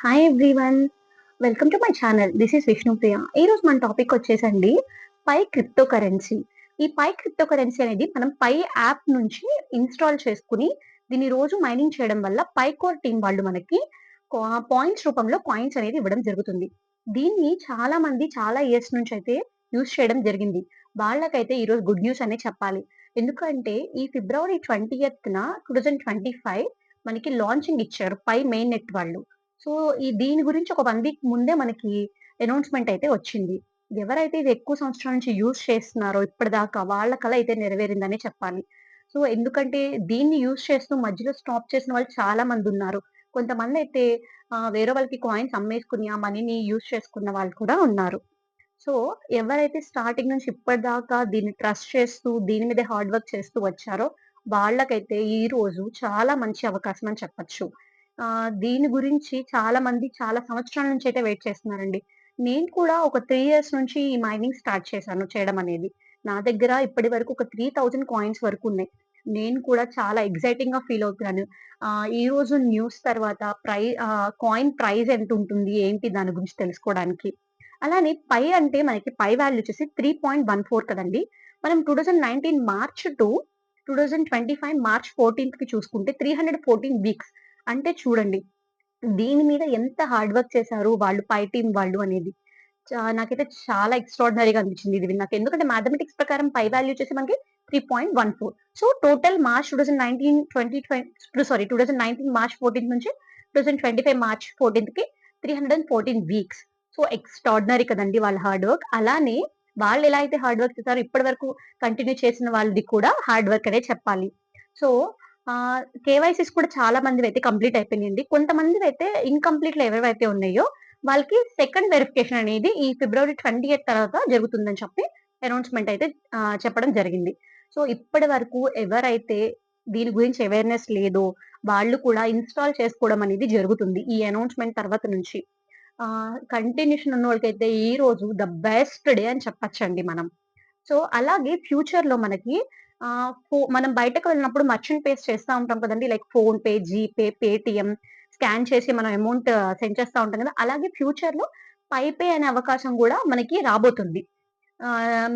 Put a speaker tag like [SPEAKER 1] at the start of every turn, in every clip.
[SPEAKER 1] Hi everyone. Welcome to my channel. This is Vishnupriya. ఈరోజు మన topic వచ్చేసండి పై క్రిప్టో కరెన్సీ. ఈ పై క్రిప్టో కరెన్సీ అనేది మనం పై యాప్ నుంచి ఇన్‌స్టాల్ చేసుకొని, దీన్ని రోజు మైనింగ్ చేయడం వల్ల పై కోర్ టీమ్ వాళ్ళు మనకి పాయింట్స్ రూపంలో కాయిన్స్ అనేది ఇవ్వడం జరుగుతుంది. దీన్ని చాలా మంది చాలా ఇయర్స్ నుంచయితే యూజ్ చేయడం జరిగింది. వాళ్ళకైతే ఈరోజు గుడ్ న్యూస్ అనే చెప్పాలి. ఎందుకంటే ఈ ఫిబ్రవరి 20న 2025 మనకి లాంచింగ్ ఇచ్చారు పై మెయిన్ నెట్ వాళ్ళు. సో, దీని గురించి ఒక 1 వీక్ ముందే మనకి అనౌన్స్‌మెంట్ అయితే వచ్చింది. ఎవరైతే ఇది ఎక్కువ సంవత్సరాల నుంచి యూజ్ చేస్తున్నారో ఇప్పటిదాకా వాళ్ళ కల అయితే నెరవేరిందనే చెప్పాలి. సో, ఎందుకంటే దీన్ని యూజ్ చేస్తూ మధ్యలో స్టాప్ చేసిన వాళ్ళు చాలా మందున్నారు. కొంతమందయితే వేరే వాళ్ళకి కాయిన్స్ అమ్మేసుకొని ఆ మనీని యూజ్ చేసుకున్న వాళ్ళు కూడా ఉన్నారు. సో, ఎవరైతే స్టార్టింగ్ నుంచి ఇప్పటిదాకా దీన్ని ట్రస్ట్ చేస్తూ, దీని మీదే హార్డ్ వర్క్ చేస్తూ వచ్చారో, వాళ్ళకైతే ఈ రోజు చాలా మంచి అవకాశం అని చెప్పొచ్చు. దీని గురించి చాలా మంది చాలా సంవత్సరాల నుంచయితే వెయిట్ చేస్తున్నారండి. నేను కూడా ఒక 3 ఇయర్స్ నుంచి ఈ మైనింగ్ స్టార్ట్ చేశాను చేయడం అనేది. నా దగ్గర ఇప్పటి వరకు ఒక 3000 కాయిన్స్ వరకు ఉన్నాయి. నేను కూడా చాలా ఎక్సైటింగ్‌గా ఫీల్ అవుతున్నాను. ఈరోజు న్యూస్ తర్వాత కాయిన్ ప్రైస్ ఎంతుంటుంది? ఏంటి దాని గురించి తెలుసుకోవడానికి. అలానే పై అంటే మనకి పై వాల్యూ వచ్చేసి 3.14 కదండీ! మనం 2019 మార్చ్ టు 2025 మార్చ్ 14థ్‌కి చూసుకుంటే 314 వీక్స్. అంటే చూడండి, దీని మీద ఎంత హార్డ్ వర్క్ చేశారు వాళ్ళు పై టీమ్ వాళ్ళు అనేది. నాకైతే చాలా ఎక్స్ట్రార్డినరీగా అనిపించింది ఇది విన్నాక. ఎందుకంటే మ్యాథమెటిక్స్ ప్రకారం పై వాల్యూ వచ్చేసి మనకి 3.14. సో, టోటల్ మార్చ్ 2019 మార్చ్ 14 నుంచి 2025 మార్చ్ 14కి 314 వీక్స్. సో, ఎక్స్ట్రార్డినరీ కదండీ వాళ్ళ హార్డ్ వర్క్. అలానే వాళ్ళెలా అయితే హార్డ్ వర్క్ చేసారో ఇప్పటి వరకు కంటిన్యూ చేసిన వాళ్ళది కూడా హార్డ్ వర్క్ అనే చెప్పాలి. సో, కేవైసీస్ కూడా చాలా మందివైతే కంప్లీట్ అయిపోయినాయండి. కొంతమందివైతే ఇన్‌కంప్లీట్‌లో ఎవరివైతే ఉన్నాయో వాళ్ళకి సెకండ్ వెరిఫికేషన్ అనేది ఈ ఫిబ్రవరి 28 తర్వాత జరుగుతుందని చెప్పి అనౌన్స్‌మెంట్ అయితే చెప్పడం జరిగింది. సో, ఇప్పటి వరకు ఎవరైతే దీని గురించి అవేర్‌నెస్ లేదో వాళ్ళు కూడా ఇన్‌స్టాల్ చేసుకోవడం అనేది జరుగుతుంది. ఈ అనౌన్స్‌మెంట్ తర్వాత నుంచి. కంటిన్యూషన్ ఉన్నోళ్ళకైతే ఈ రోజు ద బెస్ట్ డే అని చెప్పొచ్చండి మనం. సో, అలాగే ఫ్యూచర్‌లో మనకి మనం బయటకు వెళ్ళినప్పుడు మర్చెంట్ పేస్ చేస్తా ఉంటాం కదండీ! Like PhonePe, GPay, Paytm scan చేసి మనం అమౌంట్ సెండ్ చేస్తా ఉంటాం కదా! అలాగే ఫ్యూచర్‌లో పే అనే అవకాశం గూడా మనకి రాబోతుంది.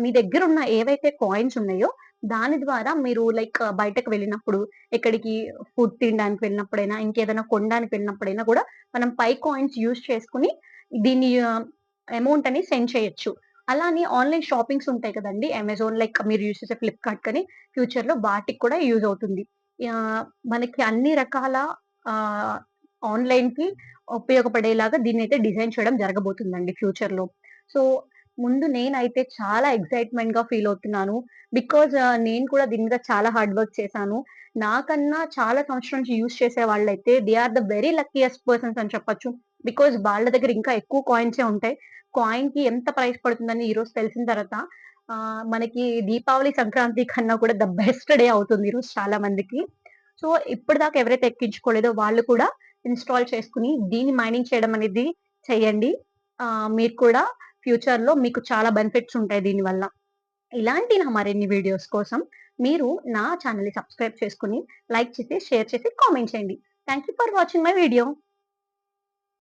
[SPEAKER 1] మీ దగ్గరున్న ఏవైతే కాయిన్స్ ఉన్నాయో, దాని ద్వారా మీరు లైక్ బయటకు వెళ్ళినప్పుడు, ఎక్కడికి ఫుడ్ తినడానికి వెళ్ళినప్పుడైనా, ఇంకేదైనా కొనడానికి వెళ్ళినప్పుడైనా గూడా మనం కాయిన్స్ యూజ్ చేసుకొని దీన్ని అమౌంట్ అనేది సెండ్ చేయొచ్చు. అలానే ఆన్‌లైన్ షాపింగ్స్ ఉంటాయి కదండీ! అమెజాన్ లైక్ మీరు యూజ్ చేసే ఫ్లిప్‌కార్ట్ కానీ ఫ్యూచర్‌లో వాటికి కూడా యూజ్ అవుతుంది. మనకి అన్ని రకాల ఆహ్, ఆన్‌లైన్‌కి ఉపయోగపడేలాగా దీన్నైతే డిజైన్ చేయడం జరగబోతుందండి ఫ్యూచర్‌లో. సో, ముందు నేనైతే చాలా ఎక్సైట్‌మెంట్‌గా ఫీల్ అవుతున్నాను. బికాజ్ నేను కూడా దీని మీద చాలా హార్డ్ వర్క్ చేశాను. నాకన్నా చాలా సంవత్సరాల నుంచి యూజ్ చేసే వాళ్ళైతే they are the very luckiest persons అని చెప్పొచ్చు. బికాజ్ వాళ్ళ దగ్గర ఇంకా ఎక్కువ కాయిన్సే ఉంటాయి. కాయిన్‌కి ఎంత ప్రైస్ పడుతుందని ఈరోజు తెలిసిన తర్వాత మనకి దీపావళి, సంక్రాంతి కన్నా కూడా ద బెస్ట్ డే అవుతుంది ఈరోజు చాలా మందికి. సో, ఇప్పటిదాకా ఎవరైతే ఎక్కించుకోలేదో వాళ్ళు కూడా ఇన్‌స్టాల్ చేసుకొని దీన్ని మైనింగ్ చేయడం అనేది చేయండి. మీరు కూడా ఫ్యూచర్‌లో మీకు చాలా బెనిఫిట్స్ ఉంటాయి దీనివల్ల. ఇలాంటి నా మరిన్ని వీడియోస్ కోసం మీరు నా ఛానెల్‌ని సబ్స్క్రైబ్ చేసుకొని, లైక్ చేసి, షేర్ చేసి, కామెంట్ చేయండి. Thank you for watching my video.